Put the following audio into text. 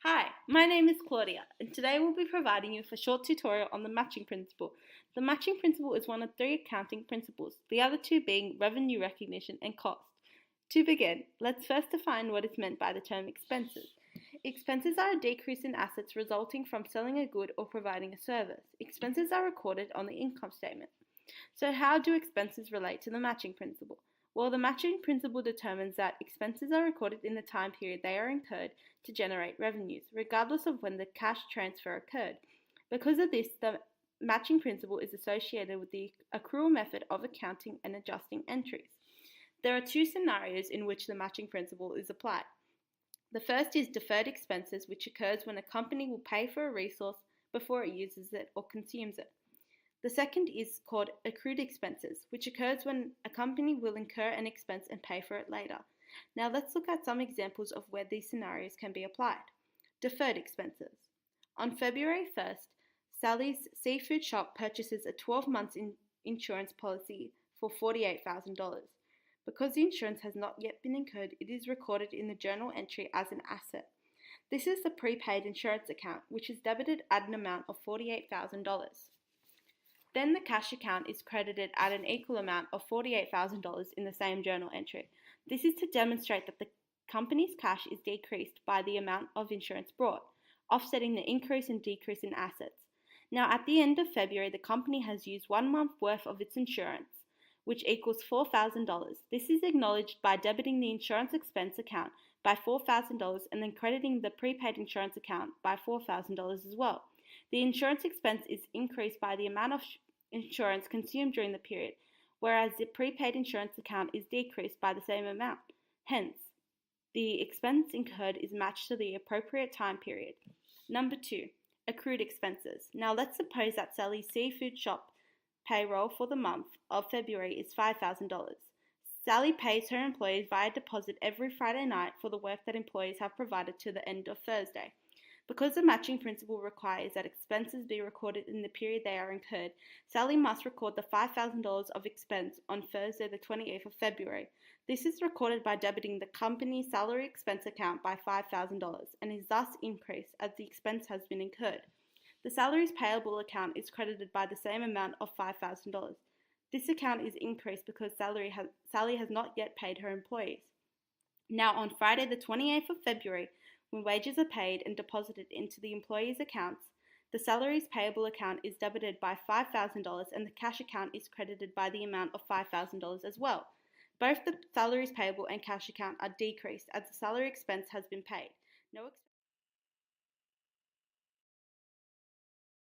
Hi, my name is Claudia, and today we'll be providing you with a short tutorial on the matching principle. The matching principle is one of three accounting principles, the other two being revenue recognition and cost. To begin, let's first define what is meant by the term expenses. Expenses are a decrease in assets resulting from selling a good or providing a service. Expenses are recorded on the income statement. So how do expenses relate to the matching principle? Well, the matching principle determines that expenses are recorded in the time period they are incurred to generate revenues, regardless of when the cash transfer occurred. Because of this, the matching principle is associated with the accrual method of accounting and adjusting entries. There are two scenarios in which the matching principle is applied. The first is deferred expenses, which occurs when a company will pay for a resource before it uses it or consumes it. The second is called accrued expenses, which occurs when a company will incur an expense and pay for it later. Now let's look at some examples of where these scenarios can be applied. Deferred expenses. On February 1st, Sally's seafood shop purchases a 12-month insurance policy for $48,000. Because the insurance has not yet been incurred, it is recorded in the journal entry as an asset. This is the prepaid insurance account, which is debited at an amount of $48,000. Then the cash account is credited at an equal amount of $48,000 in the same journal entry. This is to demonstrate that the company's cash is decreased by the amount of insurance brought, offsetting the increase and decrease in assets. Now, at the end of February, the company has used 1 month worth of its insurance, which equals $4,000. This is acknowledged by debiting the insurance expense account by $4,000 and then crediting the prepaid insurance account by $4,000 as well. The insurance expense is increased by the amount of insurance consumed during the period, whereas the prepaid insurance account is decreased by the same amount. Hence, the expense incurred is matched to the appropriate time period. Number 2, accrued expenses. Now let's suppose that Sally's seafood shop payroll for the month of February is $5,000. Sally pays her employees via deposit every Friday night for the work that employees have provided to the end of Thursday. Because the matching principle requires that expenses be recorded in the period they are incurred, Sally must record the $5,000 of expense on Thursday the 28th of February. This is recorded by debiting the company's salary expense account by $5,000 and is thus increased as the expense has been incurred. The salaries payable account is credited by the same amount of $5,000. This account is increased because Sally has not yet paid her employees. Now on Friday the 28th of February, when wages are paid and deposited into the employees' accounts, the salaries payable account is debited by $5,000 and the cash account is credited by the amount of $5,000 as well. Both the salaries payable and cash account are decreased as the salary expense has been paid. No